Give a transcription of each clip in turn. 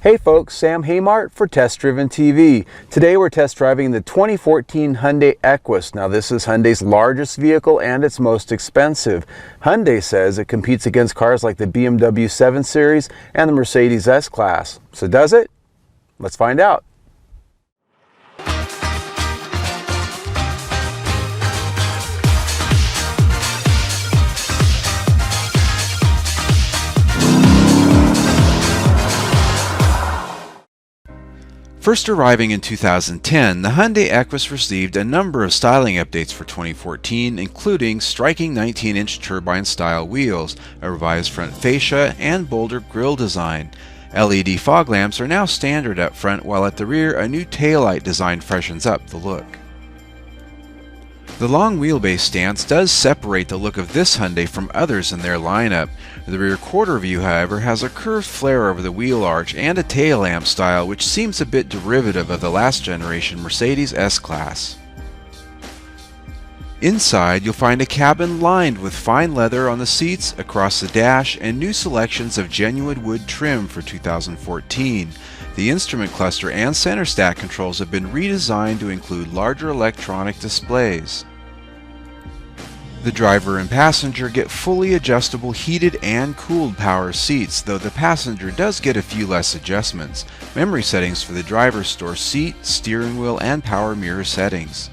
Hey folks, Sam Haymart for Test Driven TV. Today we're test driving the 2014 Hyundai Equus. Now this is Hyundai's largest vehicle and its most expensive. Hyundai says it competes against cars like the BMW 7 Series and the Mercedes S-Class. So does it? Let's find out. First arriving in 2010, the Hyundai Equus received a number of styling updates for 2014, including striking 19-inch turbine-style wheels, a revised front fascia, and bolder grille design. LED fog lamps are now standard up front, while at the rear a new taillight design freshens up the look. The long wheelbase stance does separate the look of this Hyundai from others in their lineup. The rear quarter view, however, has a curved flare over the wheel arch and a tail lamp style which seems a bit derivative of the last generation Mercedes S-Class. Inside, you'll find a cabin lined with fine leather on the seats, across the dash, and new selections of genuine wood trim for 2014. The instrument cluster and center stack controls have been redesigned to include larger electronic displays. The driver and passenger get fully adjustable heated and cooled power seats, though the passenger does get a few less adjustments. Memory settings for the driver store seat, steering wheel, and power mirror settings.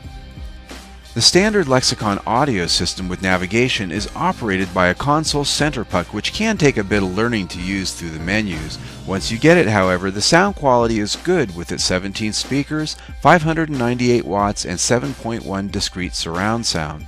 The standard Lexicon audio system with navigation is operated by a console center puck, which can take a bit of learning to use through the menus. Once you get it, however, the sound quality is good with its 17 speakers, 598 watts, and 7.1 discrete surround sound.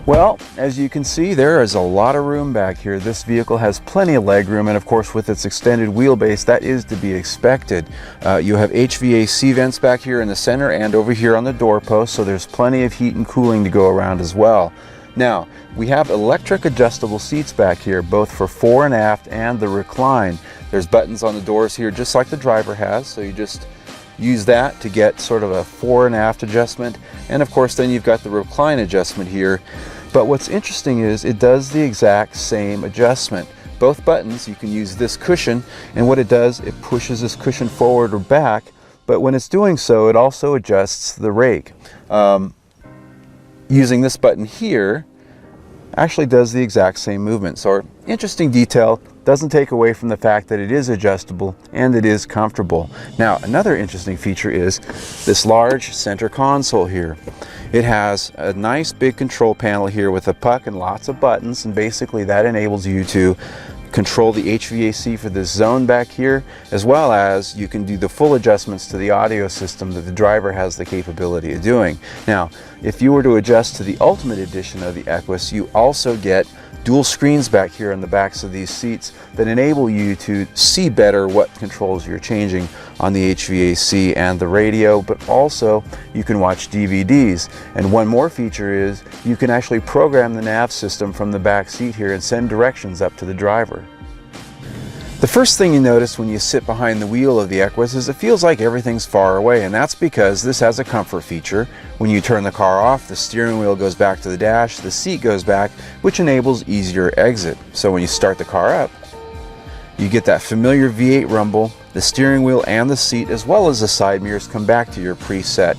Well, as you can see, there is a lot of room back here. This vehicle has plenty of legroom, and of course with its extended wheelbase, that is to be expected. You have HVAC vents back here in the center and over here on the doorpost, so there's plenty of heat and cooling to go around as well. Now, we have electric adjustable seats back here, both for fore and aft and the recline. There's buttons on the doors here just like the driver has, so you just use that to get sort of a fore and aft adjustment, and of course then you've got the recline adjustment here. But what's interesting is it does the exact same adjustment. Both buttons, you can use this cushion, and what it does, it pushes this cushion forward or back, but when it's doing so, it also adjusts the rake. Using this button here actually does the exact same movement. So interesting detail, doesn't take away from the fact that it is adjustable and it is comfortable. Now, another interesting feature is this large center console here. It has a nice big control panel here with a puck and lots of buttons, and basically that enables you to control the HVAC for this zone back here, as well as you can do the full adjustments to the audio system that the driver has the capability of doing. Now, if you were to adjust to the Ultimate Edition of the Equus, you also get dual screens back here on the backs of these seats that enable you to see better what controls you're changing on the HVAC and the radio, but also you can watch DVDs. And one more feature is you can actually program the nav system from the back seat here and send directions up to the driver. The first thing you notice when you sit behind the wheel of the Equus is it feels like everything's far away, and that's because this has a comfort feature. When you turn the car off, the steering wheel goes back to the dash, the seat goes back, which enables easier exit. So when you start the car up, you get that familiar V8 rumble, the steering wheel and the seat as well as the side mirrors come back to your preset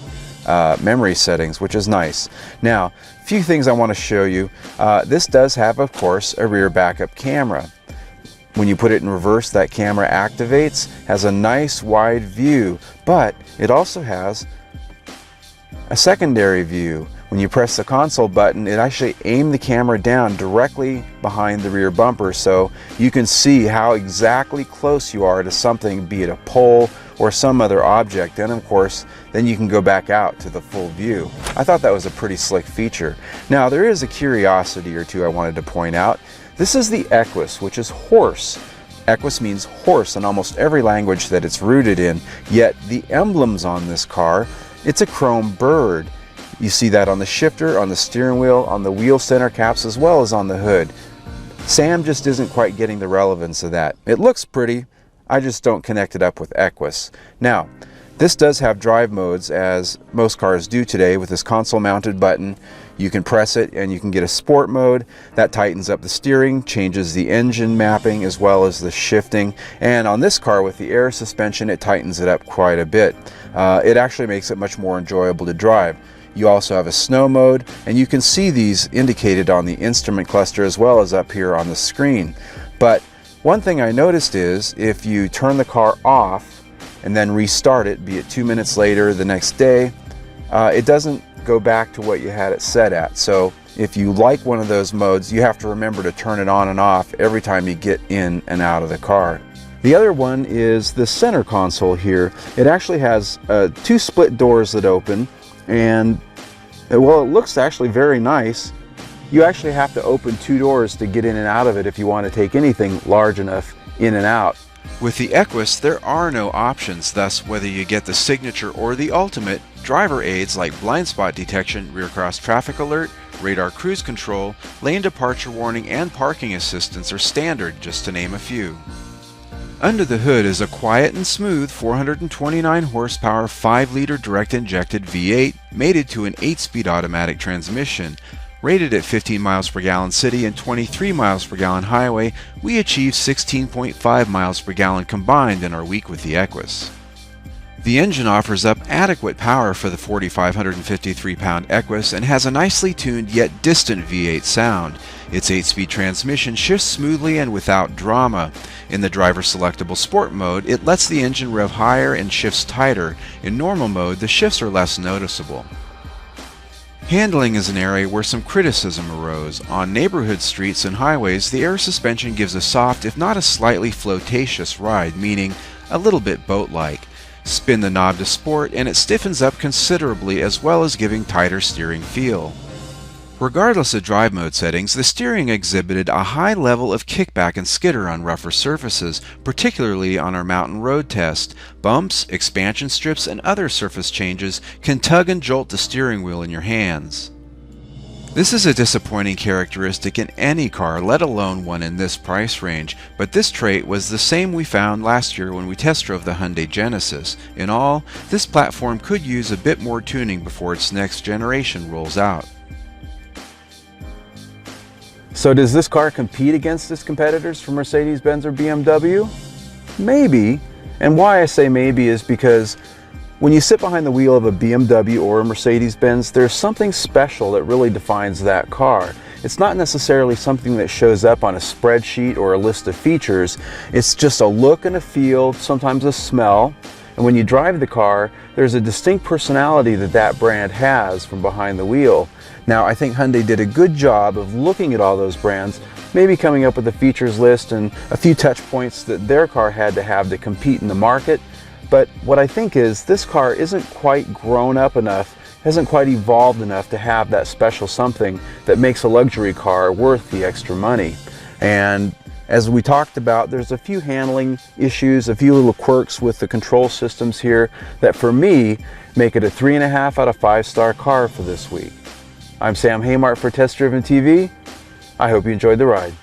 memory settings, which is nice. Now, a few things I want to show you. This does have, of course, a rear backup camera. When you put it in reverse, that camera activates, has a nice wide view, but it also has a secondary view. When you press the console button, it actually aims the camera down directly behind the rear bumper, so you can see how exactly close you are to something, be it a pole or some other object, and of course then you can go back out to the full view. I thought that was a pretty slick feature. Now, there is a curiosity or two I wanted to point out. This is the Equus, which is horse. Equus means horse in almost every language that it's rooted in, yet the emblems on this car, it's a chrome bird. You see that on the shifter, on the steering wheel, on the wheel center caps, as well as on the hood. Sam just isn't quite getting the relevance of that. It looks pretty, I just don't connect it up with Equus. Now, this does have drive modes, as most cars do today, with this console mounted button. You can press it and you can get a sport mode that tightens up the steering, changes the engine mapping as well as the shifting, and on this car with the air suspension it tightens it up quite a bit. It actually makes it much more enjoyable to drive. You also have a snow mode, and you can see these indicated on the instrument cluster as well as up here on the screen. But one thing I noticed is if you turn the car off and then restart it, be it 2 minutes later the next day, it doesn't go back to what you had it set at. So if you like one of those modes, you have to remember to turn it on and off every time you get in and out of the car. The other one is the center console here. It actually has 2 split doors that open, and well, it looks actually very nice. You actually have to open 2 doors to get in and out of it if you want to take anything large enough in and out. With the Equus, there are no options, thus whether you get the Signature or the Ultimate, driver aids like blind spot detection, rear cross traffic alert, radar cruise control, lane departure warning, and parking assistance are standard, just to name a few. Under the hood is a quiet and smooth 429 horsepower 5-liter direct injected V8 mated to an 8-speed automatic transmission. Rated at 15 miles per gallon city and 23 miles per gallon highway, we achieved 16.5 miles per gallon combined in our week with the Equus. The engine offers up adequate power for the 4,553-pound Equus and has a nicely tuned yet distant V8 sound. Its 8-speed transmission shifts smoothly and without drama. In the driver selectable sport mode, it lets the engine rev higher and shifts tighter. In normal mode, the shifts are less noticeable. Handling is an area where some criticism arose. On neighborhood streets and highways, the air suspension gives a soft, if not a slightly flotacious ride, meaning a little bit boat-like. Spin the knob to sport and it stiffens up considerably as well as giving tighter steering feel. Regardless of drive mode settings, the steering exhibited a high level of kickback and skitter on rougher surfaces, particularly on our mountain road test. Bumps, expansion strips, and other surface changes can tug and jolt the steering wheel in your hands. This is a disappointing characteristic in any car, let alone one in this price range, but this trait was the same we found last year when we test drove the Hyundai Genesis. In all, this platform could use a bit more tuning before its next generation rolls out. So does this car compete against its competitors from Mercedes-Benz or BMW? Maybe. And why I say maybe is because when you sit behind the wheel of a BMW or a Mercedes-Benz, there's something special that really defines that car. It's not necessarily something that shows up on a spreadsheet or a list of features. It's just a look and a feel, sometimes a smell. And when you drive the car, there's a distinct personality that that brand has from behind the wheel. Now, I think Hyundai did a good job of looking at all those brands, maybe coming up with a features list and a few touch points that their car had to have to compete in the market. But what I think is this car isn't quite grown up enough, hasn't quite evolved enough to have that special something that makes a luxury car worth the extra money. And as we talked about, there's a few handling issues, a few little quirks with the control systems here that for me make it a 3.5 out of 5-star car for this week. I'm Sam Haymart for Test Driven TV. I hope you enjoyed the ride.